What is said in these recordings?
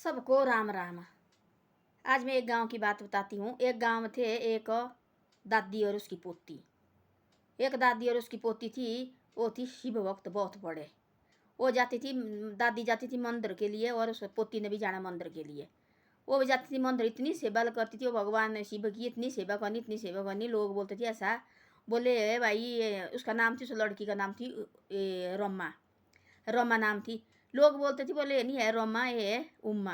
सबको राम राम। आज मैं एक गांव की बात बताती हूँ। एक गांव में थे एक दादी और उसकी पोती। एक दादी और उसकी पोती थी। वो थी शिव भक्त बहुत बड़े। वो जाती थी, दादी जाती थी मंदिर के लिए और उस पोती ने भी जाना मंदिर के लिए। वो भी जाती थी मंदिर, इतनी सेवा करती थी वो भगवान शिव की, इतनी सेवा करनी इतनी सेवा करनी। लोग बोलते थे ऐसा, बोले भाई उसका नाम थी, उस लड़की का नाम थी रमा। रमा नाम थी। लोग बोलते थे, बोले नहीं है रमा, ये है उम्मा।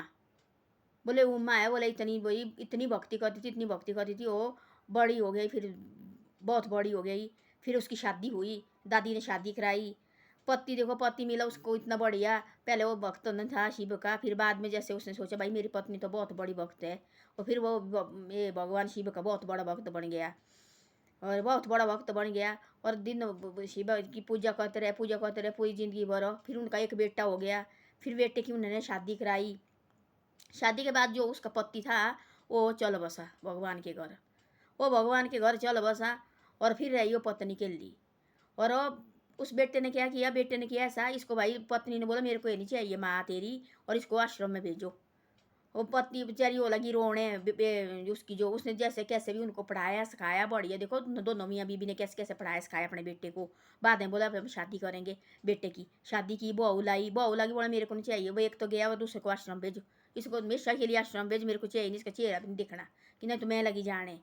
बोले उम्मा है, बोले इतनी वही इतनी भक्ति करती थी, इतनी भक्ति करती थी। वो बड़ी हो गई, फिर बहुत बड़ी हो गई। फिर उसकी शादी हुई, दादी ने शादी कराई। पति देखो, पति मिला उसको इतना बढ़िया। पहले वो भक्त नहीं था शिव का, फिर बाद में जैसे उसने सोचा भाई मेरी पत्नी तो बहुत बड़ी भक्त है, और फिर वो ये भगवान शिव का बहुत बड़ा भक्त बन गया, और बहुत बड़ा भक्त बन गया। और दिन शिव की पूजा करते रहे पूरी ज़िंदगी भर। फिर उनका एक बेटा हो गया। फिर बेटे की उन्होंने शादी कराई। शादी के बाद जो उसका पति था वो चल बसा भगवान के घर। वो भगवान के घर चल बसा और फिर रही वो पत्नी के लिए। और अब उस बेटे ने क्या किया, बेटे ने किया ऐसा, इसको भाई पत्नी ने बोला मेरे को ये नहीं चाहिए माँ तेरी, और इसको आश्रम में भेजो। वो पत्नी बेचारी वो लगी रोने। उसकी जो उसने जैसे कैसे भी उनको पढ़ाया सिखाया बढ़िया। देखो दोनों मियाँ बीबी ने कैसे कैसे पढ़ाया सिखाया अपने बेटे को। बाद में बोला हम शादी करेंगे। बेटे की शादी की, बहू लाई बोला मेरे को नहीं चाहिए। वो एक तो गया, वो दूसरे को आश्रम भेजो। इसको हमेशा के लिए आश्रम भेज, मेरे को चाहिए नहीं, इसका चेहरा भी नहीं देखना, कि नहीं तो मैं लगी जाने।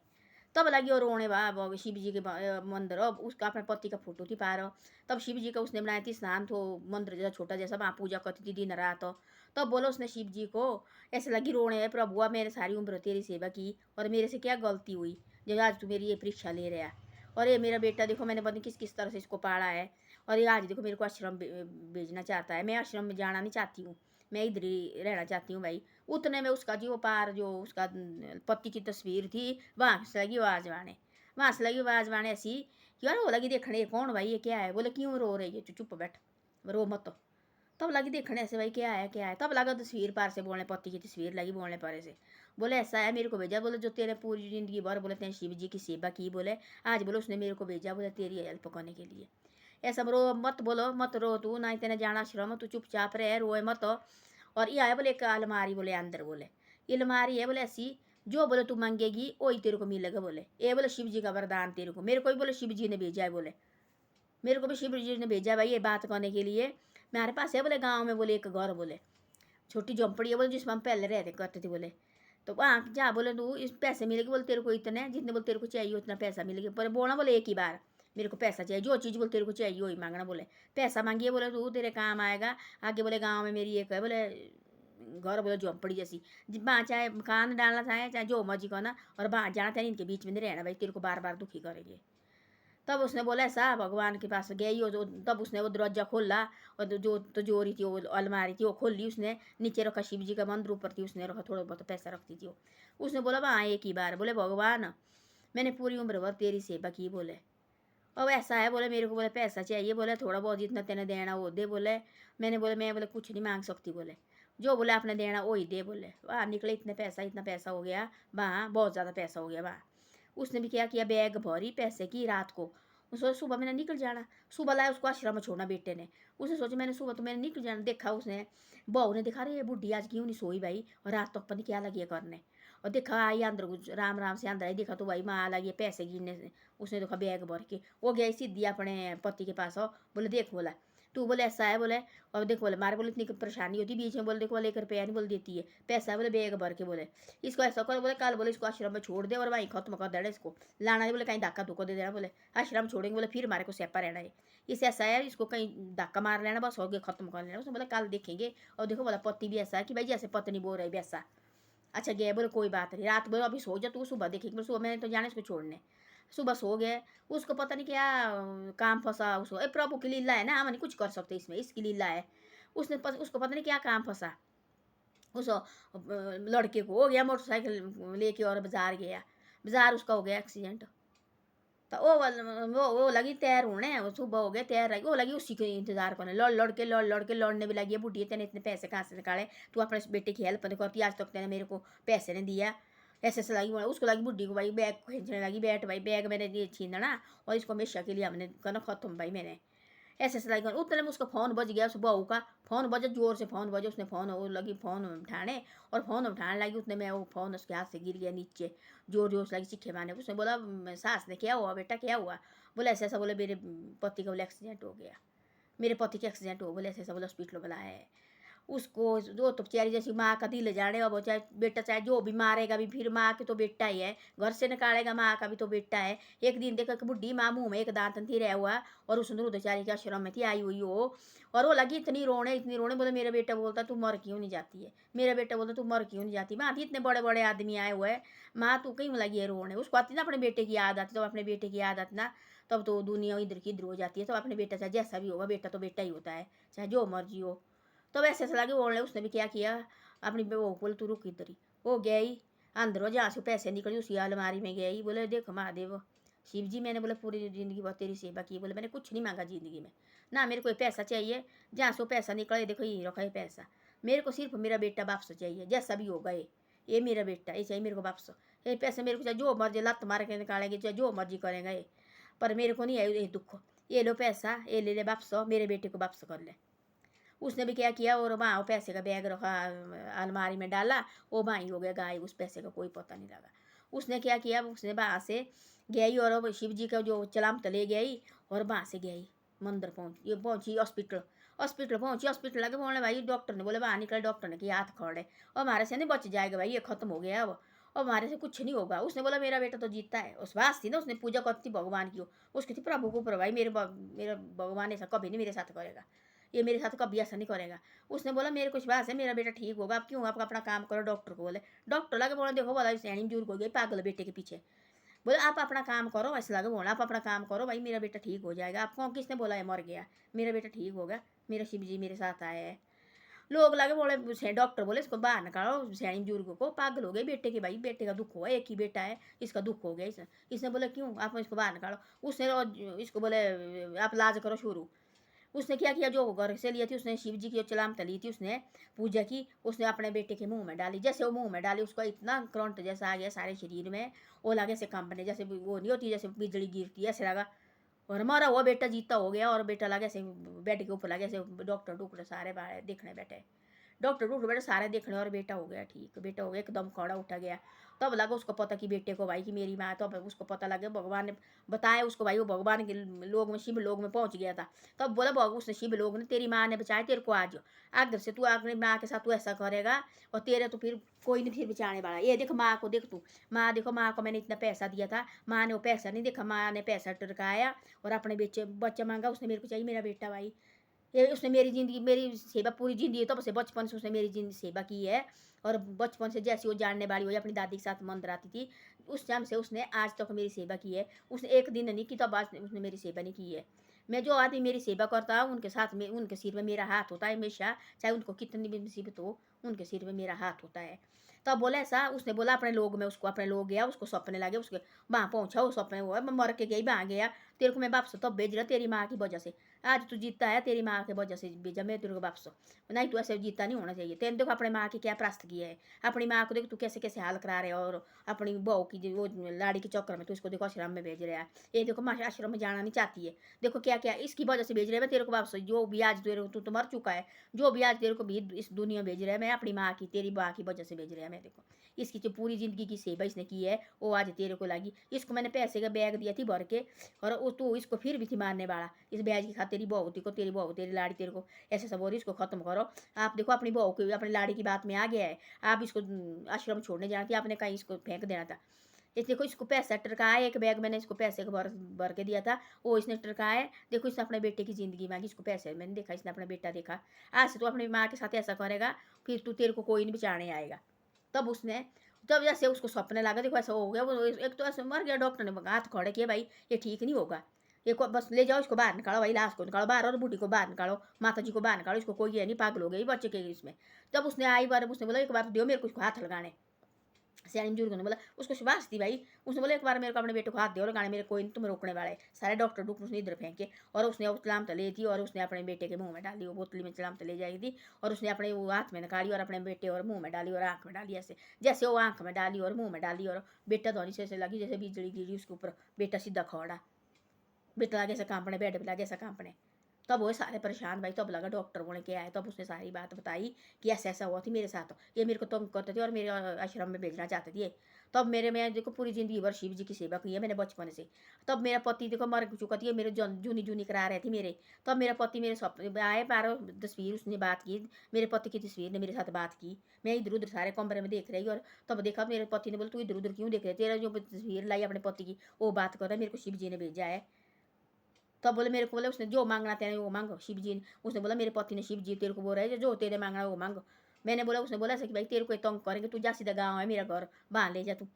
तब लगी और रोने बा शिव जी के मंदिर। अब उसका अपने पति का फोटो थी पार। तब शिव जी का उसने बनाया थी स्नान, तो मंदिर जैसा छोटा जैसा, वहाँ पूजा करती थी दिन रात। तब बोलो उसने शिव जी को, ऐसे लगी रोने, है प्रभुआ मैंने सारी उम्र तेरी सेवा की और मेरे से क्या गलती हुई जो आज तू मेरी ये परीक्षा ले रहा। और ये मेरा बेटा देखो मैंने पता नहीं किस किस तरह से इसको पाला है, और ये आज देखो मेरे को आश्रम भेजना चाहता है। मैं आश्रम में जाना नहीं चाहती हूँ, मैं इधर ही रहना चाहती हूँ भाई। उतने में उसका जो पार जो उसका पति की तस्वीर थी, वहाँ से लगी आवाज आने। वहाँ से लगी आवाज आने ऐसी कि यार वो लगी देखने, कौन भाई ये क्या है। बोले क्यों रो रही है, चुप बैठ, रो मत। तब लगी देखने से भाई क्या है क्या है। तब लगा तस्वीर पार से बोलने, पति की तस्वीर लगी बोलने पारे से। बोले ऐसा है, मेरे को भेजा, बोले जो तेरे पूरी जिंदगी भर बोले तेने शिव जी की सेवा की, बोले आज बोले उसने मेरे को भेजा, बोले तेरी हेल्प करने के लिए। ऐसा रो मत, बोलो मत रो तू, ना ही तेने जाना आश्रम, तू चुपचाप रह, रोए मत। और ये आया बोले एक अलमारी, बोले अंदर, बोले ये अलमारी है, बोले ऐसी जो बोले तू मांगेगी वही तेरे को मिलेगा। बोले ये बोले शिव जी का वरदान तेरे को, मेरे को भी बोले शिव जी ने भेजा है। बोले मेरे को भी शिव जी ने भेजा भाई ये बात करने के लिए। मेरे पास है बोले गांव में, बोले एक घर, बोले छोटी झोंपड़ी है, बोले जिसमें हम पहले रहते करते थे। बोले तो वहाँ जा, बोले तू इस पैसे मिलेगी, बोले तेरे को इतने जितने बोले तेरे को चाहिए उतना पैसा मिलेगा। बोले बोलना, बोले एक ही बार मेरे को पैसा चाहिए, जो चीज़ बोले तेरे को चाहिए वही मांगना। बोले पैसा मांगिए, बोले तू तेरे काम आएगा आगे। बोले गाँव में मेरी एक है बोले घर, बोले झोंपड़ी जैसी, वहाँ चाहे मकान डालना चाहे जो मर्जी करना, और वहाँ जाना चाहे इनके बीच में नहीं रहना भाई, तेरे को बार बार दुखी करेंगे। तब उसने बोला ऐसा, भगवान के पास गई हो जो, तब उसने वो दरवाजा खोला और जो तिजोरी थी, वो अलमारी थी, वो खोल ली उसने। नीचे रखा शिव जी का मंदिर, ऊपर थी उसने रखा थोड़ा बहुत पैसा रखती थी वो। उसने बोला वहाँ एक ही बार, बोले भगवान मैंने पूरी उम्र भर तेरी सेवा की, बोले अब ऐसा है, बोले मेरे को बोले पैसा चाहिए, बोले थोड़ा बहुत जितना तेने देना वो दे। बोले मैं बोले कुछ नहीं मांग सकती, बोले जो बोले आपने देना वही दे। बोले वहाँ निकले इतना पैसा हो गया, वहाँ बहुत ज़्यादा पैसा हो गया वहाँ। उसने भी क्या किया, बैग भरी पैसे की रात को। उसने सुबह मैंने निकल जाना, सुबह लाया उसको आश्रम में छोड़ना बेटे ने। उसने सोचा मैंने सुबह तो मैंने निकल जाना, देखा उसने बहू ने देखा, अरे ये बुढ़ी आज क्यों नहीं सोई भाई, और रात तक पता क्या लगी करने। और देखा आई अंदर राम राम से अंदर आई, देखा तो भाई माँ लगी पैसे गिनने से। उसने देखा बैग भर के, वो गई सीधी अपने पति के पास। हो बोले देख, बोला तू बोले ऐसा है, बोले और देख बोले मारे बोले इतनी परेशानी होती बीच में, बोले देखो बोले 1 रुपया नहीं बोल देती है, पैसा है बोले बैग भर के। बोले इसको ऐसा करो, बोले कल बोले इसको आश्रम में छोड़ दे और वहीं खत्म कर देना इसको, लाना नहीं बोले कहीं धक्का धुक्का दे देना। बोले आश्रम छोड़ेंगे, बोले फिर हमारे को सेपा रहना है, इसे ऐसा है इसको कहीं धक्का मार लेना बस, हो गया खत्म कर लेना। उसने बोला कल देखेंगे। और देखो बोला पति भी ऐसा है कि भाई जैसे पत्नी बोल रही वैसा। अच्छा गया, बोले कोई बात नहीं, रात बोले अभी सो जा तू, सुबह देखेंगे। बोले सुबह मैंने तो जाना इसको छोड़ने, सुबह सो गए। उसको पता नहीं क्या काम फंसा उसको, प्रभु की लीला है ना, हम नहीं कुछ कर सकते इसमें, इसकी लीला है। उसको पता नहीं क्या काम फंसा, उस लड़के को हो गया मोटरसाइकिल लेके और बाजार गया, बाजार उसका हो गया एक्सीडेंट। तो वो लगी तैयार होने, वो सुबह हो गया तैयार रही, वो लगी उसी के इंतजार करने, लड़ के लड़ने भी लगी है। बुढ़ी तेने इतने पैसे कहाँ से निकाले, तू अपने बेटे की हेल्प नहीं करती, आज तक तेने मेरे को पैसे नहीं दिया। ऐसे लगी उसको, लगी बुढ़ी को भाई बैग खींचने लगी, बैठ भाई बैग मैंने ये छीनना और इसको हमेशा के लिए हमने कहना खत्म भाई मैंने। ऐसे ऐसे लगी उतने में उसका फ़ोन बज गया, उस बहू का फ़ोन बजा, जोर से फ़ोन बजा, उसने फ़ोन वो लगी फ़ोन उठाने, और फ़ोन उठाने लगी, उतने में वो फ़ोन उसके हाथ से गिर गया नीचे, जोर जोर से लगी चीखे मारने। उसने बोला सास ने, क्या हुआ बेटा, क्या हुआ? बोले ऐसा ऐसा, बोले मेरे पति का बोले एक्सीडेंट हो गया, मेरे पति का एक्सीडेंट हो, बोले ऐसा ऐसा, बोले हॉस्पिटल बुलाया है उसको। जो तो बेचारी जैसी माँ का दिल जाने, अब चाहे बेटा चाहे जो भी मारेगा भी, फिर माँ के तो बेटा ही है, घर से निकालेगा माँ का भी तो बेटा है। एक दिन देखो कि बुढ़ी माँ मुँह में एक दांत थी रहा हुआ, और उस बेचारी के आश्रम में थी आई हुई हो, और वो लगी इतनी रोने, बोले मेरा बेटा बोलता तू मर क्यों नहीं जाती है, मेरा बेटा बोलता तू मर क्यों नहीं जाती माँ, इतने बड़े बड़े आदमी आए हुए हैं, माँ तू कहीं लगी है रोने। उसको आती ना अपने बेटे की याद आती, तो अपने बेटे की याद आती ना, तब तो दुनिया इधर की इधर हो जाती है। तो अपने बेटा चाहे जैसा भी होगा, बेटा तो बेटा ही होता है, चाहे जो मर्जी हो। तो वैसे ऐसा लगे बोलने, उसने भी क्या किया, अपनी वो बोले तू रुक इधर ही, वो गई अंदर, जहाँ से पैसे निकले उसी अलमारी में गई, बोले देख महादेव शिव जी, मैंने बोले पूरी ज़िंदगी बहुत तेरी सेवा की, बोले मैंने कुछ नहीं मांगा ज़िंदगी में, ना मेरे को पैसा चाहिए, जहाँ से पैसा निकले देखो यही रखा है पैसा, मेरे को सिर्फ मेरा बेटा वापस चाहिए, जैसा भी होगा ये मेरा बेटा, ये चाहिए मेरे को वापस, ये पैसे मेरे को चाहे जो मर्जी लत मार के निकालेंगे, चाहे जो मर्जी करेंगे ये, पर मेरे को नहीं है ये दुख, ये लो पैसा, ये ले ले वापस, मेरे बेटे को वापस कर ले। उसने भी क्या किया, और वहाँ पैसे का बैग रखा, अलमारी में डाला, वो वहीं हो गया गायब, उस पैसे का कोई पता नहीं लगा। उसने क्या किया, उसने वहाँ से गई और शिव जी का जो चलाम तले गई, और वहाँ से गई मंदिर पहुँची हॉस्पिटल, पहुँची, हॉस्पिटल लगे बोलने भाई, डॉक्टर ने बोले बाहर निकले, डॉक्टर ने कि हाथ खड़े, और हमारे से नहीं बच जाएगा भाई, ये खत्म हो गया अब, और हमारे से कुछ नहीं होगा। उसने बोला मेरा बेटा तो जीतता है, उस बात थी ना, उसने पूजा करती भगवान की, उसकी थी प्रभु को, भाई मेरा भगवान ऐसा कभी नहीं मेरे साथ करेगा, ये मेरे साथ कभी ऐसा नहीं करेगा। उसने बोला मेरे कुछ बात है, मेरा बेटा ठीक होगा, आप क्यों, आप अपना काम करो, डॉक्टर को बोले। डॉक्टर लगे बोला देखो बोला सैनी बुजुर्ग हो गई पागल बेटे के पीछे, बोले आप अपना काम करो, ऐसे लगे बोला आप अपना काम करो भाई, मेरा बेटा ठीक हो जाएगा। आपको किसने बोला है मर गया, मेरा बेटा ठीक होगा, मेरा शिव जी मेरे साथ आए हैं। लोग लगे बोले, डॉक्टर बोले इसको बाहर निकालो, सैनी बुजुर्ग को, पागल हो गए बेटे के, भाई बेटे का दुख हुआ, एक ही बेटा है, इसका दुख हो गया। इसने बोला क्यों, आप इसको बाहर निकालो। उसने इसको बोले आप इलाज करो शुरू। उसने क्या किया, जो घर से ली थी उसने शिव जी की जो चलाम तली थी, उसने पूजा की, उसने अपने बेटे के मुंह में डाली, जैसे वो मुंह में डाली उसका इतना करंट जैसा आ गया सारे शरीर में, वो लगे से कंपने, जैसे वो नहीं होती जैसे बिजली गिरती है, ऐसे लगा, और मरा हुआ बेटा जीता हो गया, और बेटा लगे से बेड के ऊपर लगे से, डॉक्टर सारे देखने बैठे, डॉक्टर बेटा सारे देखने, और बेटा हो गया ठीक, बेटा हो गया एकदम खड़ा उठा गया। तब लगा उसको पता कि बेटे को भाई कि मेरी माँ, तो उसको पता लगा, भगवान ने बताया उसको भाई, वो भगवान के लोग में शिव लोग में पहुंच गया था। तब बोला बाबू उसने शिव लोग ने, तेरी माँ ने बचाया तेरे को, आज अगर से तू अपनी माँ के साथ तू ऐसा करेगा, और तेरे तो फिर कोई नहीं फिर बचाने वाला। ये देख माँ को, देख तू माँ, देखो माँ को मैंने इतना पैसा दिया था, माँ ने वो पैसा नहीं देखा, माँ ने पैसा टरकाया और अपने बच्चा मांगा, उसने मेरे को चाहिए मेरा बेटा भाई। ये उसने मेरी ज़िंदगी, मेरी सेवा पूरी ज़िंदगी, तब से बचपन से उसने मेरी जिंदगी सेवा की है, और बचपन से जैसे वो जानने वाली हुई अपनी दादी के साथ मंदिर आती थी, उस टाइम से उसने आज तक मेरी सेवा की है। उसने एक दिन नहीं की, तब आज उसने मेरी सेवा नहीं की है। मैं जो आदमी मेरी सेवा करता हूँ उनके साथ में, उनके सिर में मेरा हाथ होता है हमेशा, चाहे उनको कितनी भी मुसीबत हो, उनके सिर में मेरा हाथ होता है। तब बोला ऐसा, उसने बोला अपने लोग में, उसको अपने लोग गया, उसको सपने लगे, उसके वहाँ पहुँचा, वो सपने हुआ मैं मर के गई, वहाँ गया, तेरे को मैं वापस तब भेज रहा तेरी माँ की वजह से, आज तू जीता है तेरी माँ के वजह से भेजा मैं तेरे को वापस, नहीं तू ऐसे जीता नहीं होना चाहिए। तेने देखो अपने माँ की क्या प्रास्त किया है, अपनी माँ को देखो तू कैसे कैसे हाल करा रहे, और अपनी बहू की वो लाड़ी के चक्कर में तू इसको देखो आश्रम में भेज रहा है। ये देखो माँ आश्रम में जाना नहीं चाहती है, देखो क्या क्या इसकी वजह से भेज रहे मैं तेरे को वापस, जो भी आज तेरे तू तो मर चुका है, जो भी आज तेरे को भी इस दुनिया भेज रहा है, मैं अपनी माँ की तेरी माँ की वजह से भेज रहा है। मैं देखो इसकी जो पूरी ज़िंदगी की सेवा इसने की है वो आज तेरे को लगी। इसको मैंने पैसे का बैग दिया थी भर के, और तू इसको फिर भी थी मारने वाला, इस ब्याज की खातिर तेरी बहू को, तेरी बहू तेरी लाड़ी तेरे को ऐसे सब हो रही, इसको खत्म करो। आप देखो अपनी बहू की अपनी लाड़ी की बात में आ गया है, आप इसको आश्रम छोड़ने जाना थी, आपने कहीं इसको फेंक देना था। इस देखो इसको पैसा टरकाया, एक बैग मैंने इसको पैसे का भर के दिया था, वो इसने टरकाया। देखो इसने अपने बेटे की ज़िंदगी मांगी, इसको पैसे मैंने देखा, इसने अपना बेटा देखा। आज से तो अपनी माँ के साथ ऐसा करेगा फिर तू, तेरे को कोई नहीं बचाने आएगा। तब उसने, तब जैसे उसको सपने लगा, देखो ऐसा हो गया, वो एक तो ऐसे मर गया, डॉक्टर ने हाथ खड़े किए भाई ये ठीक नहीं होगा, ये को बस ले जाओ इसको बाहर निकालो भाई, लाश को निकालो बाहर, और बूढ़ी को बाहर निकालो, माता जी को बाहर निकालो, इसको कोई ये नहीं, पागल हो गई बच्चे के इसमें। जब उसने आई बार उसने बोला एक बार दियो मेरे को इसको हाथ लगाने, सियानी बुजुर्ग ने बोला, उसको शुभाष थी भाई, उसने बोला एक बार मेरे को अपने बेटे को हाथ दे लगाने, मेरे कोई नहीं तुम्हें रोकने वाला है। सारे डॉक्टर उसने इधर फेंके, और उसने वो चलाम तले थी, और उसने अपने बेटे के मुंह में डाली, वो बोतली में चलाम तले जाएगी थी, और उसने अपने वो हाथ में निकाली, और अपने बेटे और मुंह में डाली, और आँख में डाली, ऐसे जैसे वो आँख में डाली और मुँह में डाली, और बेटा धोनी से ऐसे लगी जैसे बिजली गिरी उसके ऊपर, बेटा सीधा खड़ा, बेटा लगे से कांपने, बेड पे लगे से कांपने। तब वो सारे परेशान भाई, तब लगा डॉक्टर बोले के आए, तब उसने सारी बात बताई कि ऐसा ऐसा हुआ थी मेरे साथ, ये मेरे को तंग करते थे और मेरे आश्रम में भेजना चाहते थे। तब मेरे मैं देखो पूरी ज़िंदगी भर शिव जी की सेवा की है मैंने बचपन से। तब मेरा पति देखो मर चुका था, ये मेरे जूनी जूनी करा रहे थे मेरे। तब मेरा पति मेरे सपने में आए, बारह तस्वीर उसने बात की, मेरे पति की तस्वीर ने मेरे साथ बात की। मैं इधर उधर सारे कमरे में देख रही और तब देखा मेरे पति ने बोला तू इधर उधर क्यों देख रही है, तेरा जो तस्वीर लाई अपने पति की वो बात कर रहा है, मेरे को शिव जी ने भेजा है। तब बोले मेरे को, बोले उसने जो मांगना तेरे वो मांगो, शिव जी ने, उसने बोला मेरे पति ने शिव जी तेरे को बोल रहे हैं जो तेरे मांगना वो मांगो। मैंने बोला, उसने बोला ऐसा कि भाई तेरे को तंग करेंगे, तू जा सीधा गाँव है मेरा घर, बाहर ले जा तू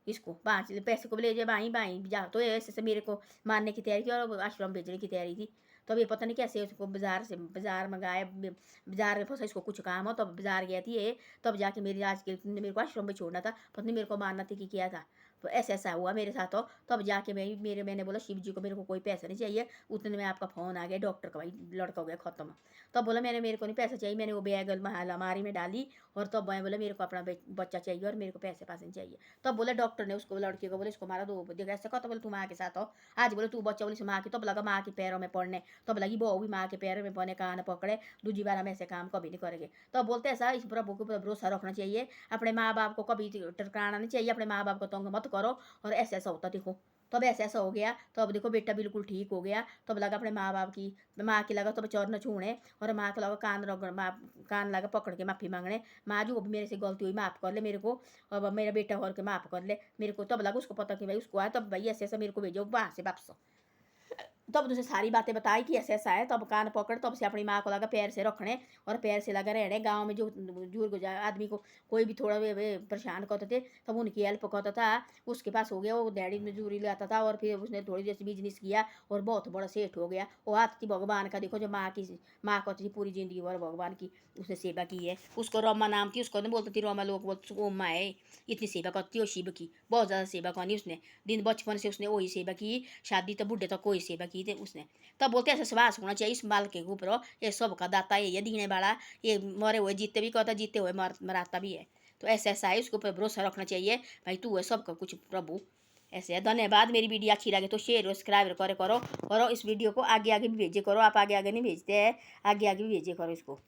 इसको, बाहर पैसे को ले जा, बाई बाई जा। तो ऐसे से मेरे को मारने की तैयारी थी और आश्रम भेजने की तैयारी थी। तब ये पता नहीं कैसे उसको बाजार मंगाया, बाजार में फंसा, इसको कुछ काम हो तब बाजार गया थी ये। तब जाके मेरी आज के मेरे को आश्रम में छोड़ना था, पत्नी मेरे को मारना थी कि किया था। तो ऐसा ऐसा हुआ मेरे साथ। हो तब जाके मैंने बोला शिव जी को मेरे को कोई पैसा नहीं चाहिए। उतने में आपका फ़ोन आ गया डॉक्टर का, भाई लड़का हो गया ख़त्म। तब बोला मेरे को नहीं पैसा चाहिए, मैंने वो बैग अलमारी में डाली और तब मैं बोला मेरे को अपना बच्चा चाहिए और मेरे को पैसे पास नहीं चाहिए। तब बोला डॉक्टर ने उसको, लड़के को बोले इसको मारा दो, देखा ऐसा कहता, बोले तू माँ के साथ हो आज, बोले तू बच्चा बोले माँ की। तब लगा माँ के पैरों में पड़ने, तब लगी बहू भी माँ के पैरों में पड़ने, कान पकड़े, दूसरी बार हम ऐसे काम कभी नहीं करेंगे। तब बोलते ऐसा इस प्रभु के ऊपर भरोसा रखना चाहिए, अपने माँ बाप को कभी टरकाना नहीं चाहिए, अपने माँ बाप को तंग मत करो। और ऐसा ऐसा होता देखो, तब ऐसा ऐसा हो गया। तो अब देखो बेटा बिल्कुल ठीक हो गया। तब लगा अपने माँ बाप की, माँ की लगा तब चौर न छूने और माँ को लगा कान रगड़, माँ कान लगा पकड़ के माफ़ी मांगने, माँ जो भी मेरे से गलती हुई माफ़ कर ले मेरे को, अब मेरा बेटा और के माफ़ कर ले मेरे को। तब लगा उसको पता कि भाई उसको आया, तब भाई ऐसे ऐसा मेरे को भेजो बाहर से वापस। तब तुझे सारी बातें बताई कि ऐसा ऐसा है। तब कान पकड़, तब से अपनी माँ को लगा पैर से रखने और पैर से लगा रहने। गांव में जो बुजुर्ग आदमी को कोई भी थोड़ा वे परेशान करते थे तब उनकी हेल्प करता था। उसके पास हो गया, वो डैडी मजदूरी लाता था और फिर उसने थोड़ी जैसे बिजनेस किया और बहुत बड़ा सेठ हो गया। वो हाथ थी भगवान का, देखो जो माँ कहती थी पूरी जिंदगी भर भगवान की उसने सेवा की है। उसको रोमा नाम थी, उसको नहीं बोलती थी रोमा, लोग बोलते उसको ओमा है। इतनी सेवा करती हो शिव की, बहुत ज़्यादा सेवा करनी उसने, दिन बचपन से उसने वही सेवा की, शादी तो बुढ़े तक कोई सेवा की थे उसने। तब बोलते ऐसा विश्वास होना चाहिए इस माल के ऊपर, ये सबका दाता ये दीने वाला, ये मरे हुए जीते भी कहता, जीते हुए मराता भी है। तो ऐसा ऐसा है, उसके ऊपर भरोसा रखना चाहिए भाई, तू है सबका कुछ प्रभु। ऐसे है। धन्यवाद। मेरी वीडियो अच्छी लगे तो शेयर और सब्सक्राइब करे करो और इस वीडियो को आगे आगे भी भेजे करो। आप आगे आगे नहीं भेजते हैं, आगे आगे भी भेजे करो इसको।